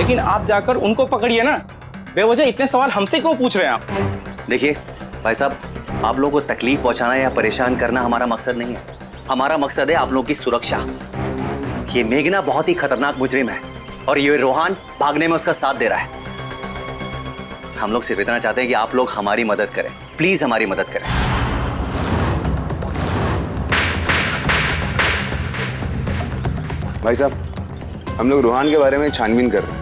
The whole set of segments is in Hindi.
लेकिन आप जाकर उनको पकड़िए ना। बेवजह इतने सवाल हमसे क्यों पूछ रहे हैं आप? देखिए भाई साहब, आप लोगों को तकलीफ पहुंचाना या परेशान करना हमारा मकसद नहीं है। हमारा मकसद है आप लोगों की सुरक्षा। ये मेघना बहुत ही खतरनाक मुजरिम है और ये रोहान भागने में उसका साथ दे रहा है। हम लोग सिर्फ इतना चाहते हैं कि आप लोग हमारी मदद करें, प्लीज हमारी मदद करें। भाई साहब, हम लोग रोहान के बारे में छानबीन कर रहे हैं।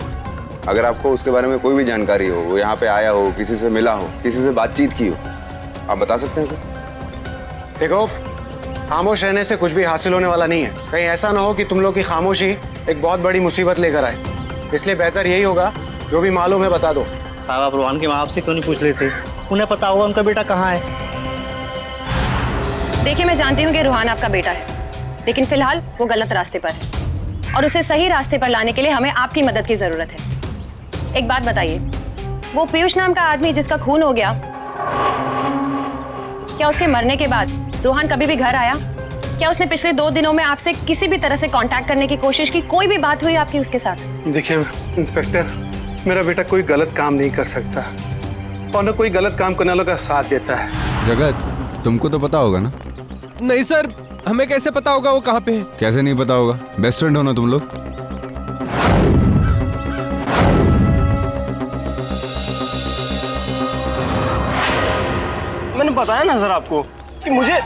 अगर आपको उसके बारे में कोई भी जानकारी हो, वो यहाँ पे आया हो, किसी से मिला हो, किसी से बातचीत की हो, आप बता सकते हैं क्या? देखो, खामोश रहने से कुछ भी हासिल होने वाला नहीं है। कहीं ऐसा ना हो कि तुम लोग की खामोशी एक बहुत बड़ी मुसीबत लेकर आए। इसलिए बेहतर यही होगा, जो भी मालूम है बता दो। साहब, आप रोहान के माँ बाप से क्यों नहीं पूछ रहे थे? उन्हें पता होगा उनका बेटा कहाँ है। देखिए, मैं जानती हूँ कि रोहान आपका बेटा है, लेकिन फिलहाल वो गलत रास्ते पर है और उसे सही रास्ते पर लाने के लिए हमें आपकी मदद की जरूरत है। एक बात बताइए, वो पीयूष नाम का आदमी जिसका खून हो गया, क्या उसके मरने के बाद रोहान कभी भी घर आया? क्या उसने पिछले 2 दिनों में आपसे किसी भी तरह से कांटेक्ट करने की कोशिश की? कोई भी बात हुई आपकी उसके साथ? देखिए इंस्पेक्टर, मेरा बेटा कोई गलत काम नहीं कर सकता और न कोई गलत काम करने वालों का साथ देता है। जगत, तुमको तो पता होगा ना? नहीं सर, हमें कैसे पता होगा वो कहाँ पे है? कैसे नहीं पता होगा? बेस्ट फ्रेंड हो ना तुम लोग। मैंने बताया ना सर आपको कि मुझे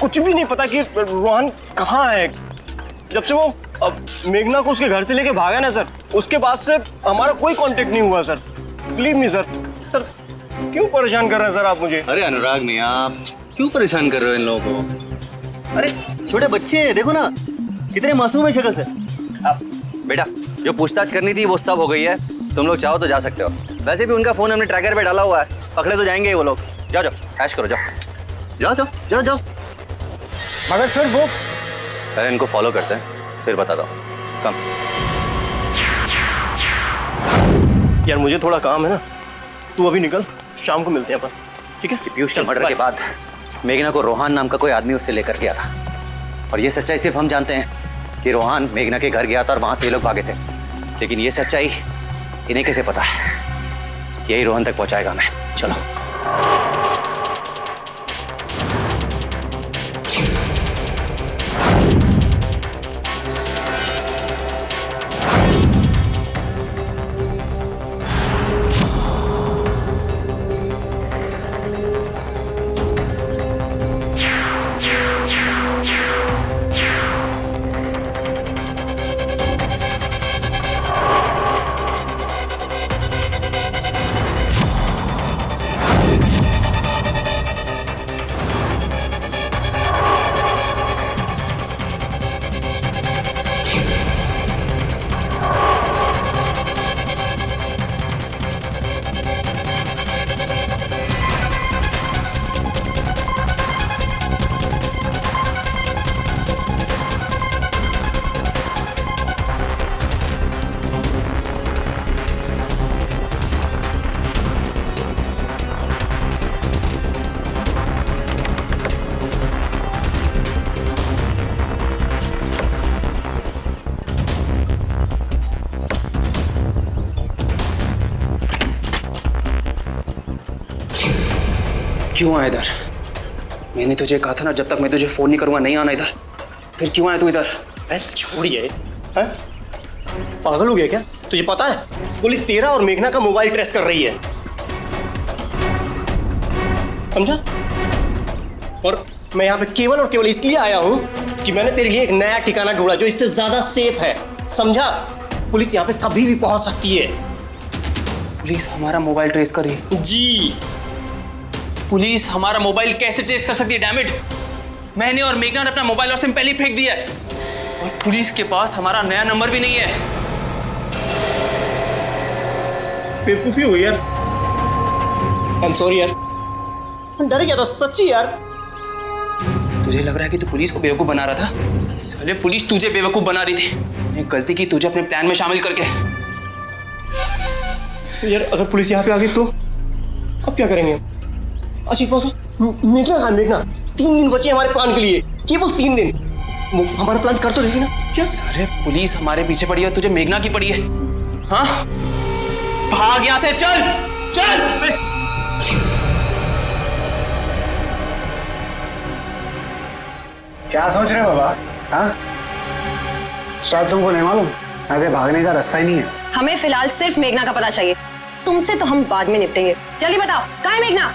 कुछ भी नहीं पता कि रोहन कहाँ है। जब से वो मेघना को उसके घर से लेके भागा ना सर, उसके बाद से हमारा कोई कांटेक्ट नहीं हुआ sir. Believe me sir. Sir क्यों परेशान कर रहे हैं सर आप मुझे? अरे अनुराग मियां, आप क्यों परेशान कर रहे हो इन लोगों को? अरे छोटे बच्चे हैं, देखो ना कितने मासूम है शक्ल से। अब बेटा, जो पूछताछ करनी थी वो सब हो गई है। तुम लोग चाहो तो जा सकते हो। वैसे भी उनका फोन हमने ट्रैकर पे डाला हुआ है, पकड़े तो जाएंगे वो लोग। जाओ जाओ, ऐश करो, जाओ जाओ जाओ जाओ जाओ। मगर सर वो, पहले इनको फॉलो करते हैं, फिर बताता हूँ। कम यार, मुझे थोड़ा काम है ना, तू अभी निकल, शाम को मिलते हैं अपन, ठीक है? पीयूष के मर्डर के बाद मेघना को रोहान नाम का कोई आदमी उससे लेकर गया था और ये सच्चाई सिर्फ हम जानते हैं कि रोहान मेघना के घर गया था और वहां से ये लोग भागे थे। लेकिन ये सच्चाई इन्हें कैसे पता है? यही रोहन तक पहुंचाएगा हमें। चलो। क्यों आया इधर? मैंने तुझे कहा था ना, जब तक मैं तुझे फोन नहीं करूंगा नहीं आना इधर। फिर क्यों आया तू इधर? छोड़िए, पागल हो गया क्या? तुझे पता है पुलिस तेरा और मेघना का मोबाइल ट्रेस कर रही है, समझा? और मैं यहाँ पे केवल और केवल इसलिए आया हूँ कि मैंने तेरे लिए एक नया ठिकाना ढूंढा जो इससे ज्यादा सेफ है, समझा? पुलिस यहाँ पे कभी भी पहुंच सकती है। पुलिस हमारा मोबाइल ट्रेस करी? जी। पुलिस हमारा मोबाइल कैसे ट्रेस कर सकती है? डैम इट, मैंने और मेघना ने अपना मोबाइल और सिम पहले ही फेंक दिया है और पुलिस के पास हमारा नया नंबर भी नहीं है। बेवकूफी हुई यार। आई एम सॉरी यार, डर गया था सच्ची यार। तुझे लग रहा है कि तू पुलिस को बेवकूफ बना रहा था? साले पुलिस तुझे बेवकूफ बना रही थी। मैंने गलती की तुझे अपने प्लान में शामिल करके। यार अगर पुलिस यहाँ पे आ गई तो अब क्या करेंगे? अच्छा एक बात सुन, मेघना 3 दिन बचे हमारे प्लान के लिए, केवल 3 दिन। हमारा प्लान कर तो देगी ना क्या? साले पुलिस हमारे पीछे पड़ी है, तुझे मेघना की पड़ी है। हाँ, भाग यहां से, चल चल। क्या सोच रहे हो बाबा? हाँ, शायद तुमको नहीं मालूम, ऐसे भागने का रास्ता ही नहीं है। हमें फिलहाल सिर्फ मेघना का पता चाहिए। तुमसे तो हम बाद में निपटेंगे। जल्दी बताओ, कहाँ है मेघना?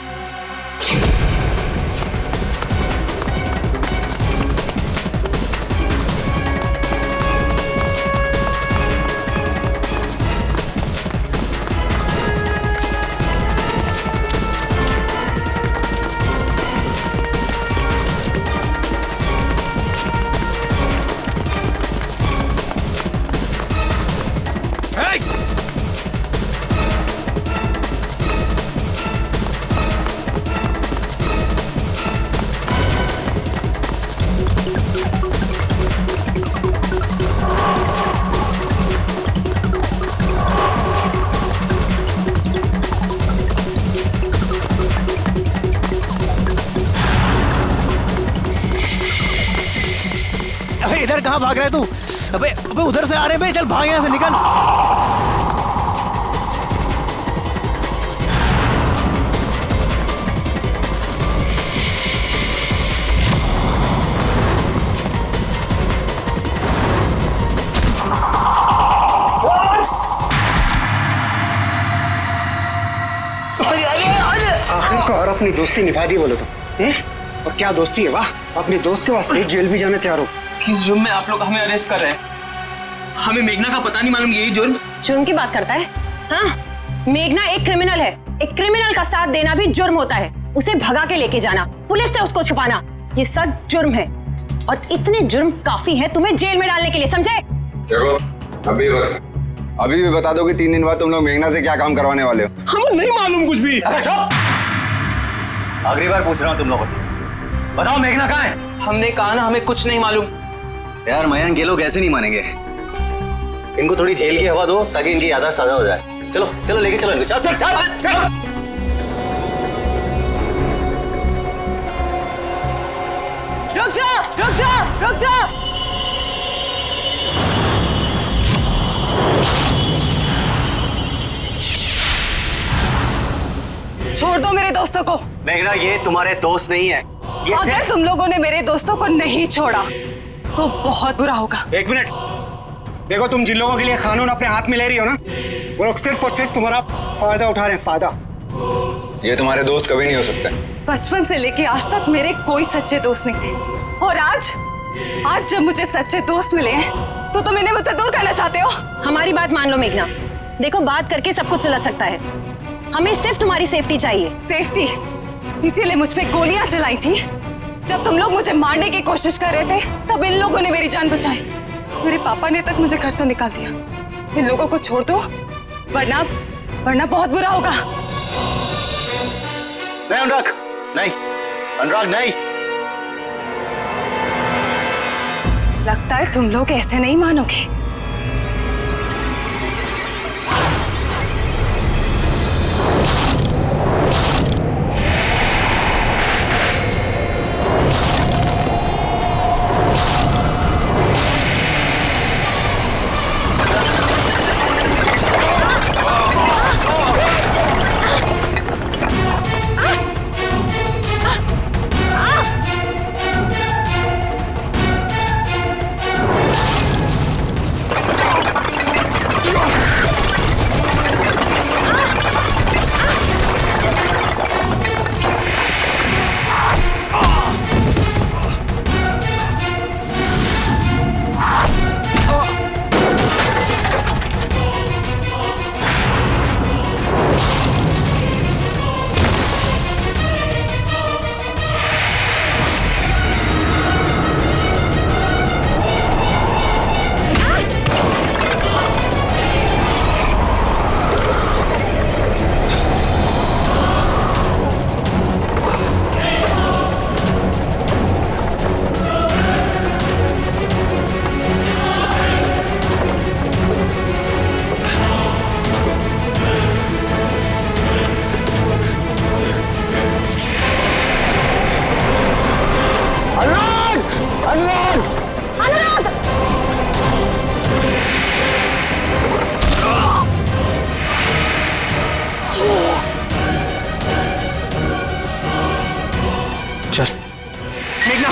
अबे इधर कहाँ भाग रहा है तू? अबे अबे उधर से आ रहे हैं, चल भाग यहाँ से, निकल। आखिरकार अपनी दोस्ती निभा दी बोलो तुम। और क्या दोस्ती है, वाह! अपने दोस्त के वास्ते जेल भी जाने तैयार हो। किस जुर्म में आप लोग हमें अरेस्ट कर रहे हैं? हमें मेघना का पता नहीं मालूम, यही जुर्म? जुर्म की बात करता है? हाँ, मेघना एक क्रिमिनल है। एक क्रिमिनल का साथ देना भी जुर्म होता है। उसे भगा के लेके जाना, पुलिस से उसको छुपाना, ये सब जुर्म है। और इतने जुर्म काफी है तुम्हें जेल में डालने के लिए, समझे? देखो, अभी भी बता दो कि 3 दिन बाद तुम लोग मेघना से क्या काम करवाने वाले हो। हमें नहीं मालूम कुछ भी। अरे चुप! आखिरी बार पूछ रहा हूँ तुम लोगों से, बताओ मेघना कहाँ है? हमने कहा ना, हमें कुछ नहीं मालूम। यार मयंक, ये लोग ऐसे नहीं मानेंगे। इनको थोड़ी जेल की हवा दो ताकि इनकी याददाश्त ताजा हो जाए। चलो चलो, लेके चलो इनको। चल चल चल चल। रुक जा, रुक जा, रुक जा। छोड़ दो मेरे दोस्तों को। मेघना, ये तुम्हारे दोस्त नहीं है। अगर तुम लोगों ने मेरे दोस्तों को नहीं छोड़ा तो बहुत बुरा होगा। 1 मिनट, देखो तुम जिन लोगों के लिए कानून अपने हाथ में ले रही हो ना, वो लोग सिर्फ और सिर्फ तुम्हारा फायदा उठा रहे हैं, फायदा। ये तुम्हारे दोस्त कभी नहीं हो सकते। बचपन से लेके आज तक मेरे कोई सच्चे दोस्त नहीं थे, और आज जब मुझे सच्चे दोस्त मिले हैं तो तुम इन्हें मुझसे दूर करना चाहते हो। हमारी बात मान लो मेघना, देखो बात करके सब कुछ सुलझ सकता है। हमें सिर्फ तुम्हारी सेफ्टी चाहिए। सेफ्टी? इसीलिए मुझ पे गोलियां चलाई थी। जब तुम लोग मुझे मारने की कोशिश कर रहे थे तब इन लोगों ने मेरी जान बचाई। मेरे पापा ने तक मुझे घर से निकाल दिया। इन लोगों को छोड़ दो, वरना बहुत बुरा होगा। नहीं अनुराग, नहीं अनुराग, नहीं। लगता है तुम लोग ऐसे नहीं मानोगे। चल। मेघना,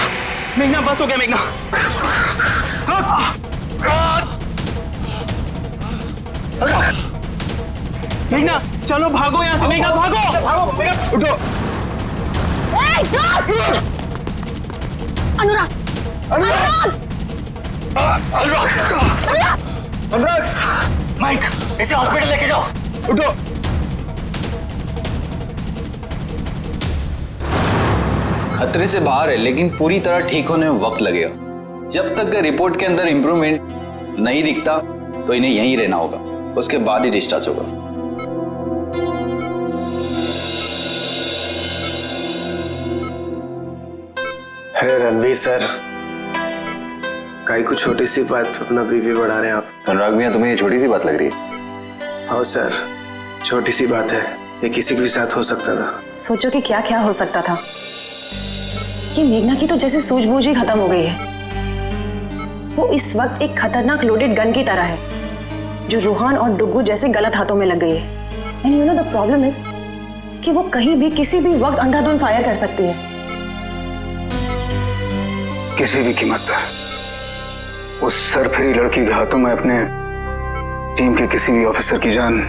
मेघना बस हो गया मेघना। मेघना चलो भागो यहाँ से, मेघना भागो, भागो, उठो। अनुराग, अनुराग, माइक, इसे हॉस्पिटल लेके जाओ। उठो। खतरे से बाहर है, लेकिन पूरी तरह ठीक होने में वक्त लगेगा। जब तक रिपोर्ट के अंदर इंप्रूवमेंट नहीं दिखता तो इन्हें यहीं रहना होगा, उसके बाद ही डिस्चार्ज होगा। अरे रणवीर सर, काई को छोटी सी बात पे अपना बीपी बढ़ा रहे हैं आप। अनुराग भैया, तुम्हें ये छोटी सी बात लग रही है? हाँ सर, छोटी सी बात है, ये किसी के भी साथ हो सकता था। सोचो कि क्या क्या हो सकता था। कि मेघना की तो जैसे सूझबूझ ही खत्म हो गई है। वो इस वक्त एक खतरनाक लोडेड गन की तरह है जो रोहान और डुग्गू जैसे गलत हाथों में लग गई है। And you know the problem is कि वो कहीं भी किसी भी वक्त अंधाधुंध फायर कर सकती है। किसी भी कीमत पर उस सरफिरी लड़की के हाथों में अपने टीम के किसी भी ऑफिसर की जान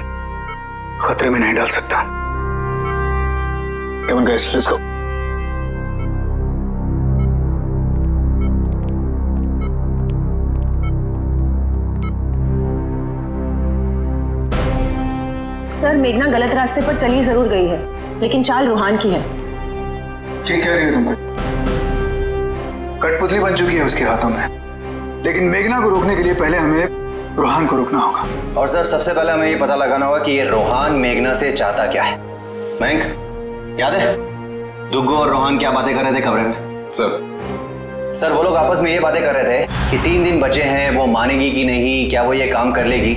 खतरे में नहीं डाल सकता। Come on guys, let's go. Sir, मेघना गलत रास्ते पर चली जरूर गई है, लेकिन चाल रोहान की है। ठीक कह रही हो तुम। कठपुतली बन चुकी है उसके हाथों में, लेकिन मेघना को रोकने के लिए पहले हमें रोहान को रोकना होगा। और सर, सबसे पहले हमें ये पता लगाना होगा कि ये रोहान मेघना से चाहता क्या है। मयंक, याद है दुग्गू और रोहान क्या बातें कर रहे थे कमरे में? सर वो लोग आपस में ये बातें कर रहे थे कि 3 दिन बचे हैं, वो मानेगी कि नहीं, क्या वो ये काम कर लेगी।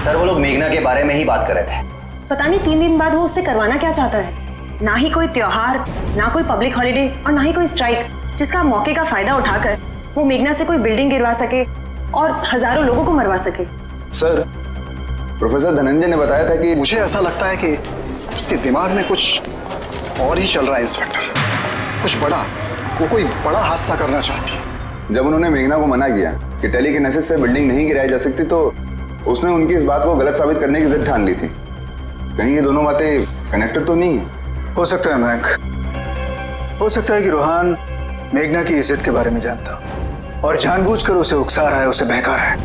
सर वो लोग मेघना के बारे में ही बात कर रहे थे। पता नहीं 3 दिन बाद वो उससे करवाना क्या चाहता है। ना ही कोई त्योहार, ना कोई पब्लिक हॉलिडे और ना ही कोई स्ट्राइक जिसका मौके का फायदा उठाकर वो मेघना से कोई बिल्डिंग गिरवा सके और हजारों लोगों को मरवा सके। सर, प्रोफेसर धनंजय ने बताया था कि मुझे ऐसा लगता है कि उसके दिमाग में कुछ और ही चल रहा है इंस्पेक्टर। कुछ बड़ा, वो कोई बड़ा हादसा करना चाहती है। जब उन्होंने मेघना को मना किया कि टेलीकिनेसिस से बिल्डिंग नहीं गिराई जा सकती, तो उसने उनकी इस बात को गलत साबित करने की जिद ठान ली थी। कहीं ये दोनों बातें कनेक्टेड तो नहीं है? हो सकता है मयंक, हो सकता है कि रोहान मेघना की इज्जत के बारे में जानता और जानबूझकर उसे उकसा रहा है, उसे बहका रहा है।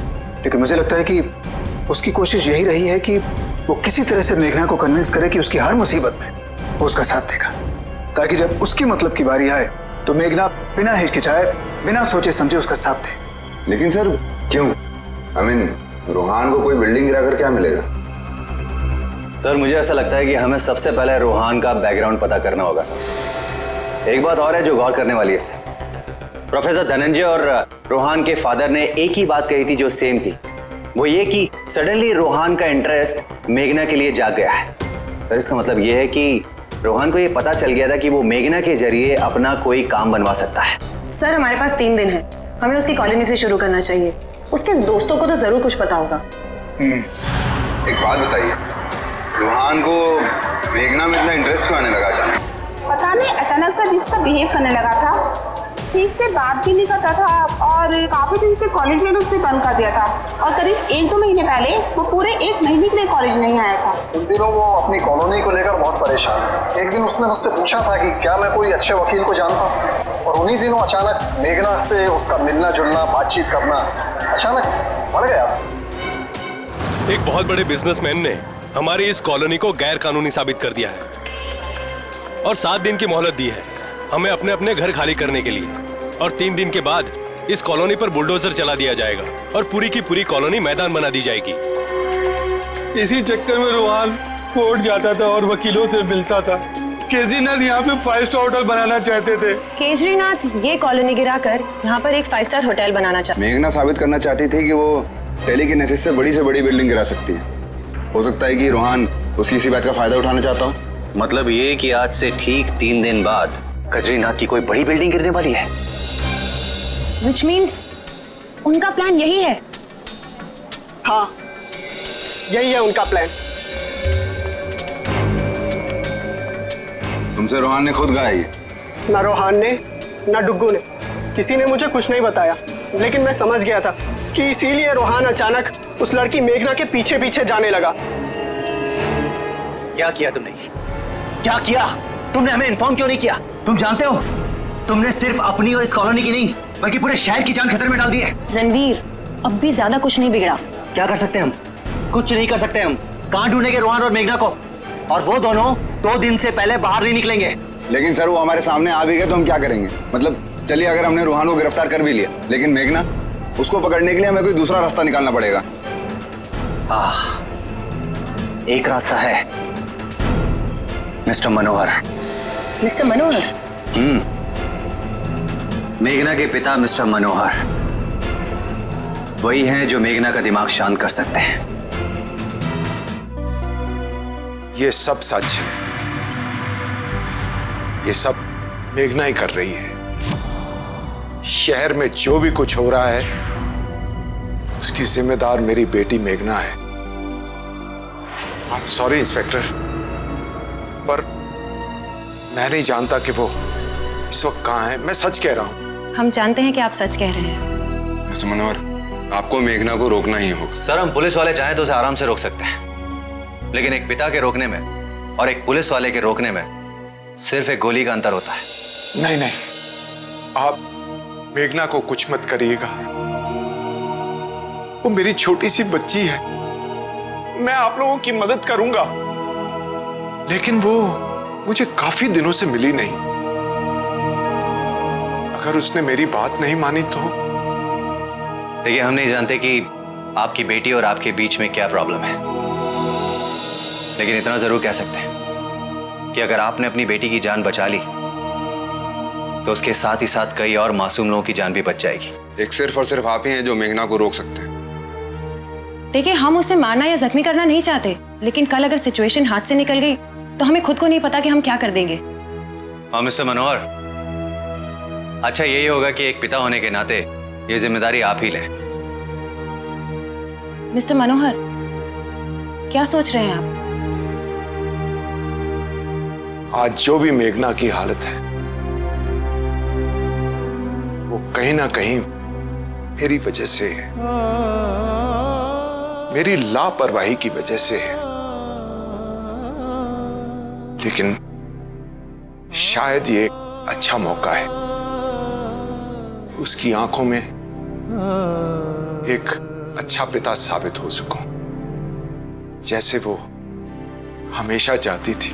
लेकिन मुझे लगता है कि उसकी कोशिश यही रही है कि वो किसी तरह से मेघना को कन्विंस करे कि उसकी हर मुसीबत में वो उसका साथ देगा, ताकि जब उसकी मतलब की बारी आए तो मेघना बिना हिचकिचाए, बिना सोचे समझे उसका साथ दे। लेकिन सर क्यों? रोहान को कोई बिल्डिंग गिरा कर क्या मिलेगा? सर मुझे ऐसा लगता है कि हमें सबसे पहले रोहान का बैकग्राउंड पता करना होगा सर। एक बात और है जो गौर करने वाली है सर। प्रोफेसर धनंजय और रोहान के फादर ने एक ही बात कही थी जो सेम थी, वो ये कि सडनली रोहान का इंटरेस्ट मेघना के लिए जाग गया है। सर इसका मतलब ये है कि रोहान को ये पता चल गया था कि वो मेघना के जरिए अपना कोई काम बनवा सकता है। सर हमारे पास 3 दिन है, हमें उसकी कॉलोनी से शुरू करना चाहिए। उसके दोस्तों को तो जरूर कुछ पता होगा। एक बात बताइए, रोहान को मेघना में इतना इंटरेस्ट क्यों आने लगा अचानक? पता नहीं, अचानक से अजीब सा बिहेव करने लगा था। ठीक से बात भी नहीं करता था और काफी दिन से कॉलेज में उसने बंद कर दिया था और करीब 1-2 महीने पहले वो पूरे 1 महीने के लिए कॉलेज नहीं आया था। उन दिनों वो अपनी कॉलोनी को लेकर बहुत परेशान है। एक दिन उसने मुझसे पूछा था कि क्या मैं कोई अच्छे वकील को जानता हूँ, और उन्हीं दिनों अचानक मेघना से उसका मिलना जुलना, बातचीत करना अचानक बढ़ गया। एक बहुत बड़े बिजनेसमैन ने हमारी इस कॉलोनी को गैर कानूनी साबित कर दिया है और 7 दिन की मोहलत दी है हमें अपने अपने घर खाली करने के लिए, और 3 दिन के बाद इस कॉलोनी पर बुलडोजर चला दिया जाएगा और पूरी की पूरी कॉलोनी मैदान बना दी जाएगी। इसी चक्कर में रोहान कोर्ट जाता था और वकीलों से मिलता था। केजरीनाथ यहाँ पे 5 स्टार होटल बनाना चाहते थे। केजरीनाथ ये कॉलोनी गिराकर यहाँ पर एक 5 स्टार होटल बनाना चाहते। मेघना साबित करना चाहती थी कि वो टेलीकिनेसिस से बड़ी बिल्डिंग गिरा सकती है। हो सकता है कि रोहान उसकी इसी बात का फायदा उठाना चाहता हो। मतलब ये कि आज से ठीक 3 दिन बाद कजरीनाथ की कोई बड़ी बिल्डिंग गिरने वाली है। Which means उनका प्लान यही है। हाँ, यही है उनका प्लान। तुमसे रोहान ने खुद कहा है ना रोहान ने ना डुग्गू ने, किसी ने मुझे कुछ नहीं बताया, लेकिन मैं समझ गया था कि इसीलिए रोहान अचानक उस लड़की मेघना के पीछे पीछे जाने लगा। क्या किया तुमने? क्या किया तुमने? हमें इन्फॉर्म क्यों नहीं किया? तुम जानते हो तुमने सिर्फ अपनी और इस कॉलोनी की नहीं बल्कि पूरे शहर की जान खतरे में डाल दी है। रणवीर, अब भी ज्यादा कुछ नहीं बिगड़ा। क्या कर सकते हैं हम? कुछ नहीं कर सकते हम। कहाँ ढूंढेंगे रोहान और मेघना को? और वो दोनों 2 दिन से पहले बाहर नहीं निकलेंगे। लेकिन सर वो हमारे सामने आ भी गए तो हम क्या करेंगे? मतलब चलिए अगर हमने रोहान को गिरफ्तार कर भी लिया, लेकिन मेघना, उसको पकड़ने के लिए हमें कोई दूसरा रास्ता निकालना पड़ेगा। एक रास्ता है, मिस्टर मनोहर। मिस्टर मनोहर? मेघना के पिता मिस्टर मनोहर वही हैं जो मेघना का दिमाग शांत कर सकते हैं। ये सब सच है, ये सब मेघना ही कर रही है। शहर में जो भी कुछ हो रहा है उसकी जिम्मेदार मेरी बेटी मेघना है। I'm sorry इंस्पेक्टर, पर मैं नहीं जानता कि वो इस वक्त कहाँ है। मैं सच कह रहा हूँ। हम जानते हैं कि आप सच कह रहे हैं। मिस्टर मनोहर, आपको मेघना को रोकना ही होगा। सर, हम पुलिस वाले चाहें तो उसे आराम से रोक सकते हैं, लेकिन एक पिता के रोकने में और एक पुलिस वाले के रोकने में सिर्फ एक गोली का अंतर होता है। नहीं नहीं, आप मेघना को कुछ मत करिएगा। वो मेरी छोटी सी बच्ची है, मैं आप लोगों की मदद करूंगा, लेकिन वो मुझे काफी दिनों से मिली नहीं। अगर उसने मेरी बात नहीं मानी तो? देखिए, हम नहीं जानते कि आपकी बेटी और आपके बीच में क्या प्रॉब्लम है, लेकिन इतना जरूर कह सकते हैं कि अगर आपने अपनी बेटी की जान बचा ली तो उसके साथ ही साथ कई और मासूम लोगों की जान भी बच जाएगी। एक सिर्फ और सिर्फ आप ही हैं जो मेघना को रोक सकते हैं। देखिए, हम उसे मारना या जख्मी करना नहीं चाहते, लेकिन कल अगर सिचुएशन हाथ से निकल गई तो हमें खुद को नहीं पता कि हम क्या कर देंगे। हाँ मिस्टर मनोहर, अच्छा यही होगा कि एक पिता होने के नाते ये जिम्मेदारी आप ही लें। मिस्टर मनोहर, क्या सोच रहे हैं आप? आज जो भी मेघना की हालत है वो कहीं ना कहीं मेरी वजह से है, मेरी लापरवाही की वजह से है। लेकिन शायद ये अच्छा मौका है उसकी आंखों में एक अच्छा पिता साबित हो सकूं, जैसे वो हमेशा चाहती थी।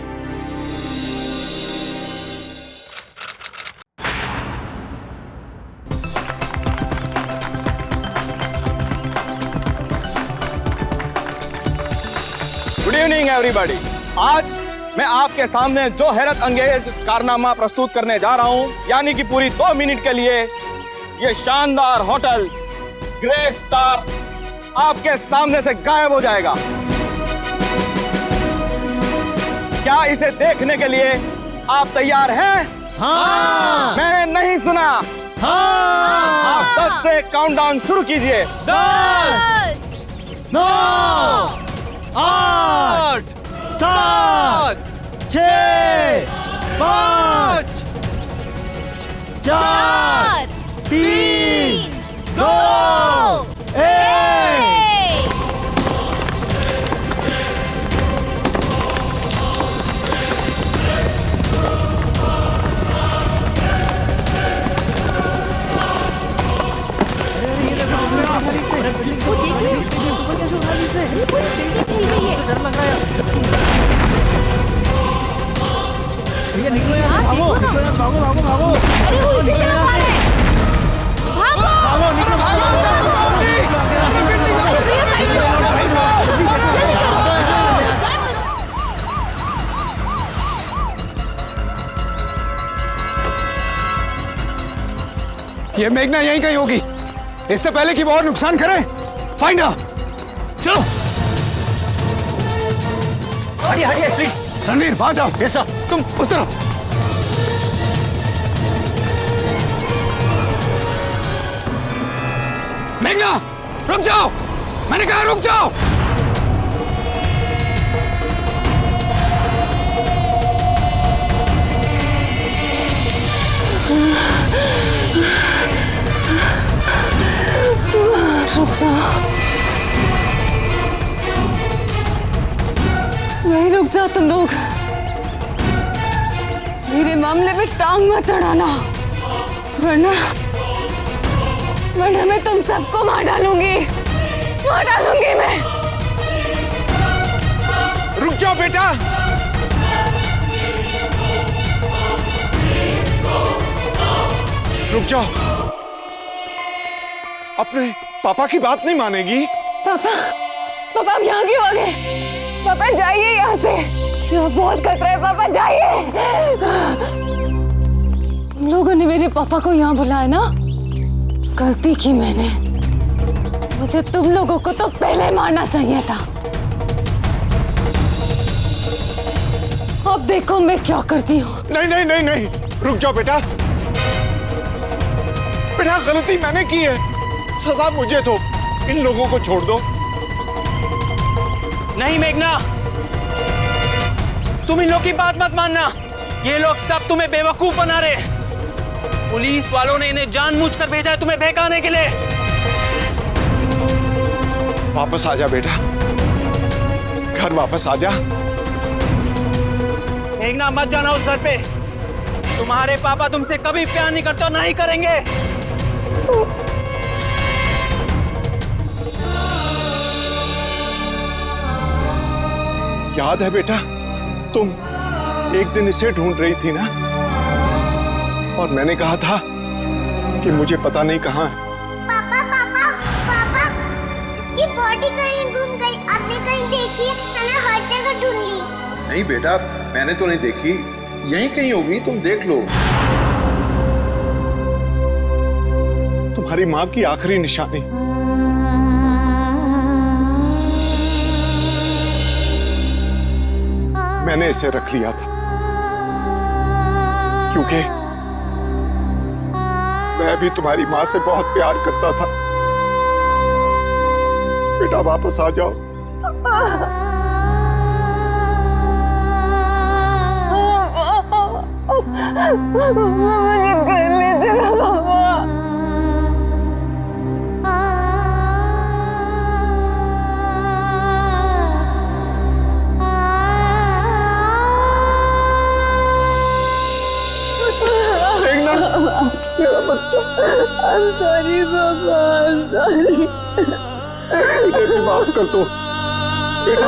Good evening everybody. आज मैं आपके सामने जो हैरत अंगेज कारनामा प्रस्तुत करने जा रहा हूं, यानी कि पूरी 2 मिनट के लिए ये शानदार होटल ग्रे स्टार आपके सामने से गायब हो जाएगा। क्या इसे देखने के लिए आप तैयार हैं? हाँ। मैंने नहीं सुना। हाँ। आप 10 से काउंटडाउन शुरू कीजिए। 10, 9, 8, 7, 6, 5, 4, 3, 2, 1। निकलो यार, भागो, निकलो यार, भागो भागो भागो। अरे वो इसी तरफ आ रहे हैं। भागो भागो, निकलो भागो। ये मेघना यहीं कहीं होगी, इससे पहले कि वो और नुकसान करे। Find out. चलो हटिए हटिए प्लीज। रणवीर वहां जाओ। Yes sir. तुम उस तरफ। मेघना रुक जाओ, मैंने कहा रुक जाओ। जा, वहीं रुक जा तुम लोग। मेरे मामले में टांग मत अड़ाना, वरना मैं तुम सबको मार डालूंगी मैं। रुक जाओ बेटा। रुक जाओ। अपने पापा की बात नहीं मानेगी? पापा आप यहाँ क्यों आ गए? पापा जाइए यहाँ से, यहाँ बहुत खतरा है। पापा जाइए। तुम लोगों ने मेरे पापा को यहाँ बुलाया ना, गलती की मैंने। मुझे तुम लोगों को तो पहले मारना चाहिए था। अब देखो मैं क्या करती हूँ। नहीं नहीं नहीं नहीं, रुक जाओ बेटा। बेटा गलती मैंने की है, सजा मुझे दो, इन लोगों को छोड़ दो। नहीं मेघना, तुम इन लोग की बात मत मानना। ये लोग सब तुम्हें बेवकूफ बना रहे। पुलिस वालों ने इन्हें जानबूझकर भेजा है तुम्हें बहकाने के लिए। वापस आ जा बेटा, घर वापस आ जा। मेघना मत जाना उस घर पे। तुम्हारे पापा तुमसे कभी प्यार नहीं करते और ना ही करेंगे। याद है बेटा, तुम एक दिन इसे ढूंढ रही थी ना, और मैंने कहा था कि मुझे पता नहीं कहाँ है। पापा, इसकी बॉडी कहीं गुम गई। आपने कहीं देखी? मैंने हर जगह ढूंढ ली। नहीं बेटा, मैंने तो नहीं देखी, यहीं कहीं होगी, तुम देख लो। तुम्हारी माँ की आखिरी निशानी। मैंने इसे रख लिया था क्योंकि मैं भी तुम्हारी माँ से बहुत प्यार करता था। बेटा वापस आ जाओ। मुझे घर ले चलो पापा। मेरा बच्चा। I'm sorry पापा, I'm sorry। मुझे भी माफ कर दो बेटा,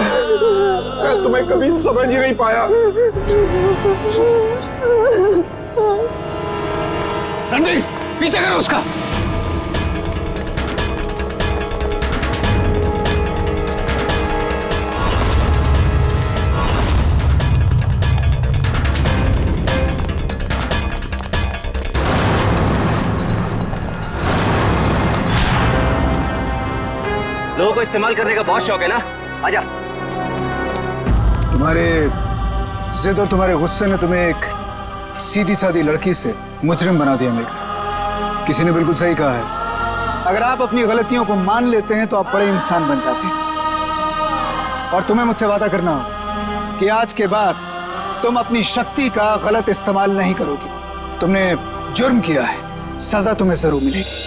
मैं तुम्हें कभी समझ ही नहीं पाया। रणधीर, पीछे करो उसका। लोगों को इस्तेमाल करने का बहुत शौक है ना, आजा। तुम्हारे जिद और तुम्हारे गुस्से ने तुम्हें एक सीधी सादी लड़की से मुजरिम बना दिया। मेरे किसी ने बिल्कुल सही कहा है, अगर आप अपनी गलतियों को मान लेते हैं तो आप बड़े इंसान बन जाते हैं। और तुम्हें मुझसे वादा करना होगा कि आज के बाद तुम अपनी शक्ति का गलत इस्तेमाल नहीं करोगी। तुमने जुर्म किया है, सजा तुम्हें जरूर मिलेगी।